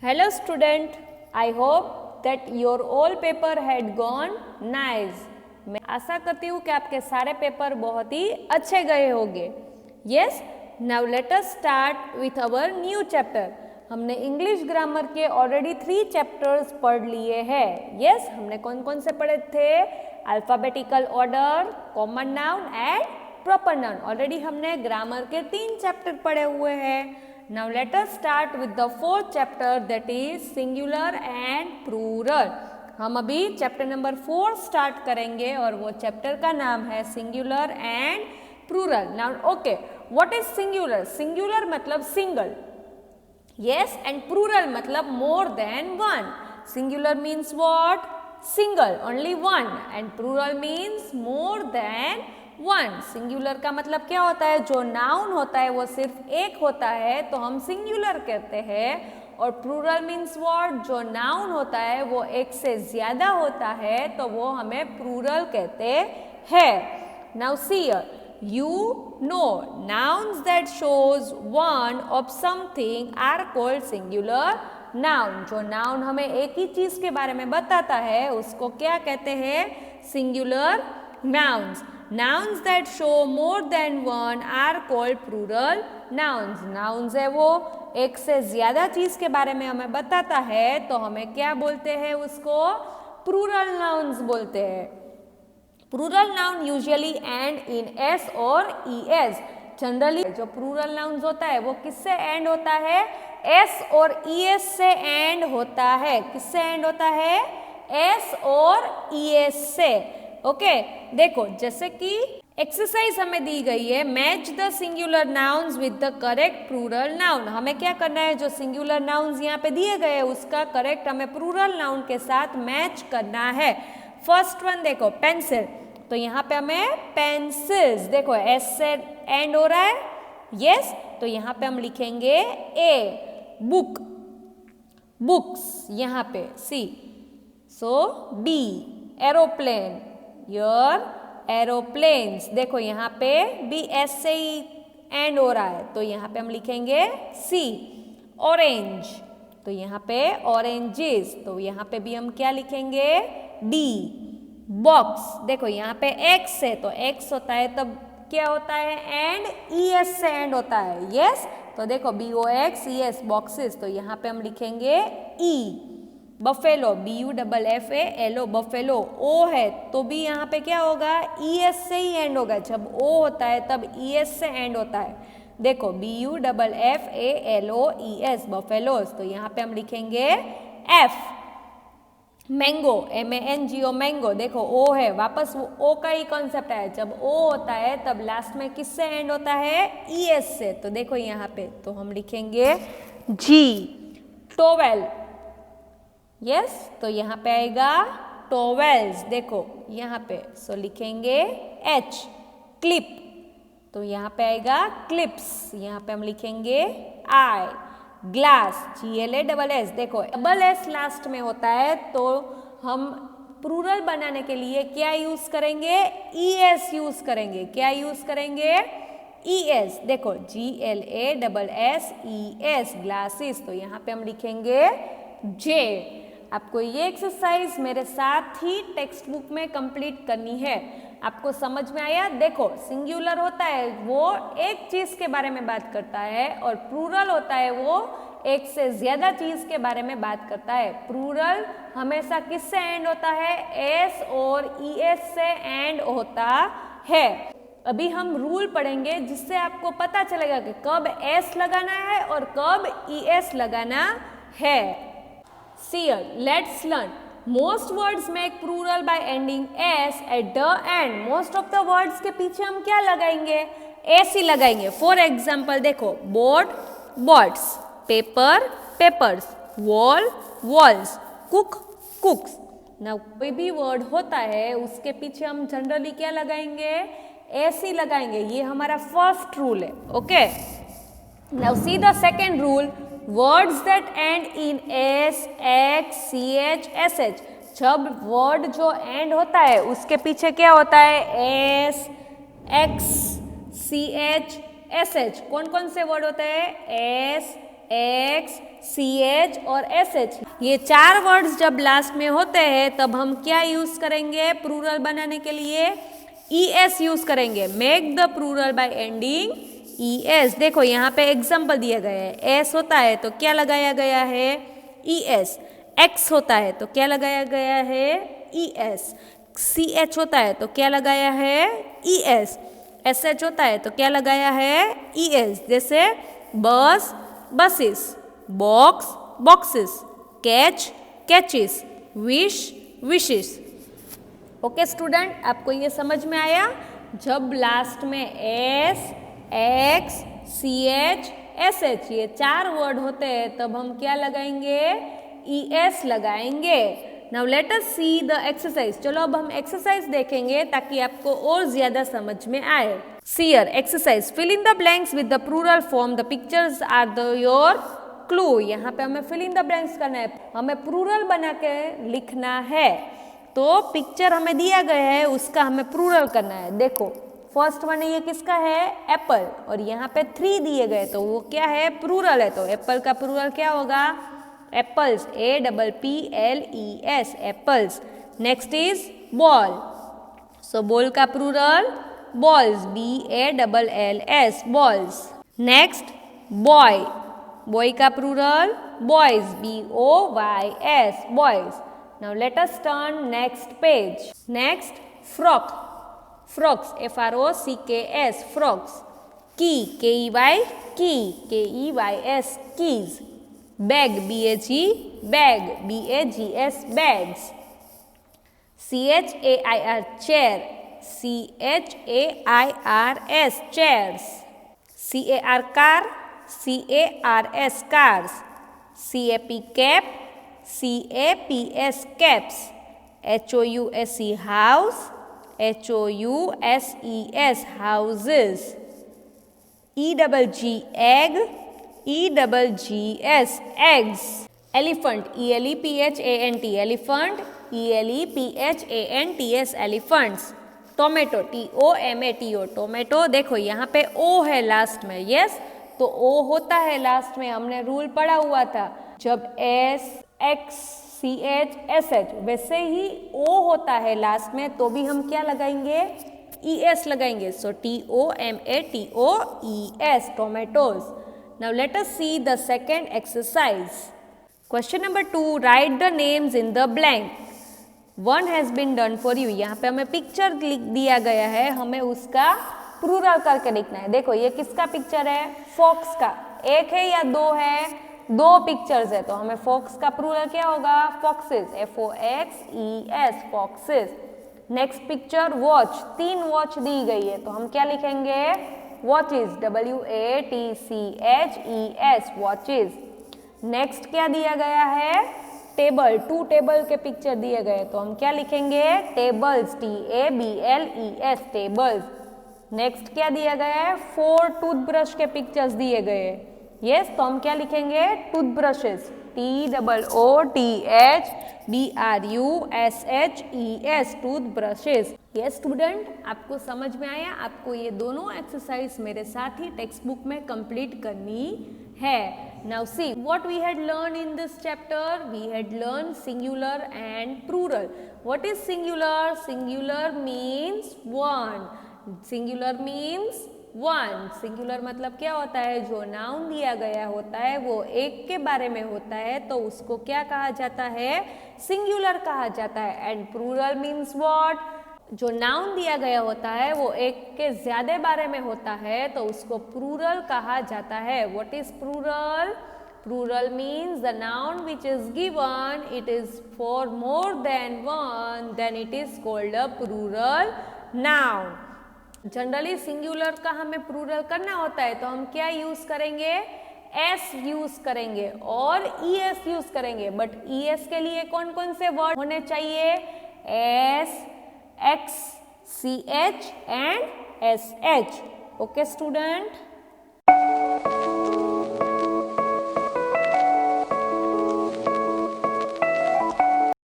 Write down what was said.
Hello student, I hope that your all paper had gone nice. मैं आशा करती हूँ कि आपके सारे पेपर बहुत ही अच्छे गए होंगे. Yes, now let us start with our new chapter. हमने इंग्लिश ग्रामर के ऑलरेडी 3 चैप्टर्स पढ़ लिए हैं. Yes, हमने कौन कौन से पढ़े थे? Alphabetical order, common noun and proper noun. Already हमने ग्रामर के 3 चैप्टर पढ़े हुए हैं. Now let us start with the 4th chapter, that is singular and plural. हम अभी चैप्टर नंबर 4 स्टार्ट करेंगे और वो चैप्टर का नाम है singular and plural. Now okay, what is singular? Singular मतलब सिंगल, yes, and plural मतलब more than one. Singular means what? Single, only one, and plural means more than one. Singular का मतलब क्या होता है? जो नाउन होता है वो सिर्फ एक होता है तो हम सिंगुलर कहते हैं. और प्लूरल मीन्स व्हाट? जो नाउन होता है वो एक से ज्यादा होता है तो वो हमें प्लूरल कहते हैं. Now see here, you know nouns that shows one of something are called singular noun. जो नाउन हमें एक ही चीज के बारे में बताता है उसको क्या कहते हैं? Singular nouns. Nouns that show more than one are called plural nouns. Nouns है वो एक से ज्यादा चीज के बारे में हमें बताता है तो हमें क्या बोलते हैं? उसको plural nouns बोलते हैं. Plural noun usually end in s और es. जनरली जो plural nouns होता है वो किससे एंड होता है? s और es से एंड होता है. किससे एंड होता है? s और es से. ओके देखो, जैसे कि एक्सरसाइज हमें दी गई है, match the singular nouns with the correct plural noun. हमें क्या करना है? जो सिंगुलर नाउन्स यहाँ पे दिए गए हैं उसका करेक्ट हमें प्लूरल नाउन के साथ मैच करना है. फर्स्ट वन देखो, पेंसिल. तो यहाँ पे हमें पेंसिल्स, देखो एस से एंड हो रहा है, यस, तो यहाँ पे हम लिखेंगे ए. बुक, बुक्स यहाँ पे सी. सो बी. Aeroplane, your aeroplanes. देखो यहाँ पे भी एस से ही एंड हो रहा है तो यहाँ पे हम लिखेंगे सी. ऑरेंज, तो यहाँ पे ऑरेंजेस, तो यहाँ पे भी हम क्या लिखेंगे? डी. बॉक्स, देखो यहाँ पे एक्स है तो एक्स होता है तब क्या होता है? एंड ई एस से एंड होता है, यस, तो देखो B O X E S, boxes, तो यहाँ पे हम लिखेंगे E. Buffalo, B U double F A L O, buffalo. O है तो भी यहाँ पे क्या होगा? ई एस से ही एंड होगा. जब ओ होता है तब ई एस से एंड होता है. देखो B U double F A L O E S, buffaloes, तो यहाँ पे हम लिखेंगे F. Mango, M A N G O, mango. देखो ओ है, वापस वो ओ का ही कॉन्सेप्ट है. जब ओ होता है तब लास्ट में किससे एंड होता है? ई एस से. तो देखो यहाँ पे तो हम लिखेंगे जी. टोवेल, यस, तो यहाँ पे आएगा टॉवेल्स. देखो यहाँ पे सो लिखेंगे एच. क्लिप, तो यहाँ पे आएगा क्लिप्स. यहाँ पे हम लिखेंगे I. Glass, G L A double S. देखो डबल एस लास्ट में होता है तो हम प्लूरल बनाने के लिए क्या यूज करेंगे? ई एस यूज करेंगे. क्या यूज करेंगे? E S. देखो G L A double S E S, glasses, तो यहाँ पे हम लिखेंगे जे. आपको ये एक्सरसाइज मेरे साथ ही टेक्स्ट बुक में कंप्लीट करनी है. आपको समझ में आया? देखो सिंगुलर होता है वो एक चीज के बारे में बात करता है और प्लूरल होता है वो एक से ज्यादा चीज के बारे में बात करता है. प्लूरल हमेशा किससे एंड होता है? एस और ई एस से एंड होता है. अभी हम रूल पढ़ेंगे जिससे आपको पता चलेगा कि कब एस लगाना है और कब ई एस लगाना है. See here, let's learn. Most words make plural by ending s at the end. Most of the words के पीछे हम क्या लगाएंगे? s ही लगाएंगे. For example देखो, board, boards, paper, papers, wall, walls, cook, cooks. Now कोई भी word होता है उसके पीछे हम जनरली क्या लगाएंगे? s ही लगाएंगे. ये हमारा फर्स्ट रूल है. Okay, now see the second rule. Words that end in S, X, C H, S H. जब वर्ड जो एंड होता है उसके पीछे क्या होता है? S, X, C H, S H. कौन कौन से वर्ड होते हैं? एस, एक्स, सी एच और एस एच, ये 4 वर्ड्स जब लास्ट में होते हैं तब हम क्या यूज करेंगे प्लूरल बनाने के लिए? ES यूज करेंगे। Make the plural by ending ES। देखो यहाँ पे एग्जाम्पल दिया गया है, S होता है तो क्या लगाया गया है? ES। X होता है तो क्या लगाया गया है? ES। CH होता है तो क्या लगाया है? ES। SH होता है तो क्या लगाया है? ES। जैसे बस, buses, box, boxes, catch, catches, wish, wishes. Okay student, आपको ये समझ में आया? जब लास्ट में S, X, CH, SH ये 4 वर्ड होते हैं तब हम क्या लगाएंगे? ES लगाएंगे। Now let us see the exercise. चलो अब हम एक्सरसाइज देखेंगे ताकि आपको और ज्यादा समझ में आए। See here exercise, fill in the blanks with the plural form, the pictures are the your clue. यहाँ पे हमें फिल इन द ब्लैंक्स करना है, हमें प्लूरल बना के लिखना है। तो पिक्चर हमें दिया गया है उसका हमें प्लूरल करना है। देखो फर्स्ट वन ये किसका है? एप्पल, और यहाँ पे 3 दिए गए तो वो क्या है? प्लूरल है। तो एप्पल का प्लूरल क्या होगा? Apples, APPLES, apples. Next is ball, so ball का plural balls, BALLS, balls. Next boy, boy का plural boys, BOYS, boys. Now let us turn next page. Next frock, frocks, FROCKS, frocks. Key, KEY, key, KEYS, keys. Bag, BAG, bag, BAGS, bags। CHAIR, chair, CHAIRS, chairs। CAR, car, CARS, cars। CAP, cap, CAPS, caps। HOUSE, house, HOUSES, houses। EGG, egg, EGGS, eggs। Elephant, ELEPHANT, elephant, ELEPHANTS, elephants। Tomato, TOMATO, tomato. देखो यहाँ पे O है last में, yes, तो O होता है last में, हमने रूल पढ़ा हुआ था। जब S, X, CH, SH, वैसे ही O होता है लास्ट में तो भी हम क्या लगाएंगे? ES लगाएंगे। सो TOMATOES, tomatoes। Now let us see the second exercise. Question number 2, write the names in the blank. One has been done for you. यहाँ पे हमें पिक्चर लिख दिया गया है, हमें उसका प्लूरल करके लिखना है। देखो ये किसका पिक्चर है? फॉक्स का। एक है या 2 है? 2 पिक्चर्स है तो हमें फॉक्स का प्लूरल क्या होगा? Foxes, FOXES, foxes. Next picture watch, 3 watch दी गई है तो हम क्या लिखेंगे? Watches, WATCHES, watches. नेक्स्ट क्या दिया गया है? टेबल, 2 टेबल के पिक्चर दिए गए तो हम क्या लिखेंगे? Tables, TABLES, tables. नेक्स्ट क्या दिया गया है? 4 टूथब्रश के पिक्चर्स दिए गए, यस, तो हम क्या लिखेंगे? Toothbrushes, TOOTHBRUSHES, toothbrushes. Yes student, आपको समझ में आया? आपको ये दोनों एक्सरसाइज मेरे साथ ही टेक्स्ट बुक में कंप्लीट करनी है। Now see what we had learn in this chapter. We had learn singular and plural. What is singular? Singular means one. Singular means one. Singular मतलब क्या होता है? जो नाउन दिया गया होता है वो एक के बारे में होता है तो उसको क्या कहा जाता है? सिंगुलर कहा जाता है। And plural means what? जो नाउन दिया गया होता है वो एक के ज्यादा बारे में होता है तो उसको प्लूरल कहा जाता है। What is plural? Plural means the noun which is given, it is for more than one, then it is called a plural noun. Generally singular का हमें प्लूरल करना होता है तो हम क्या यूज करेंगे? S यूज करेंगे और ES यूज करेंगे। बट ES के लिए कौन कौन से वर्ड होने चाहिए? S, X, CH and SH। Okay student.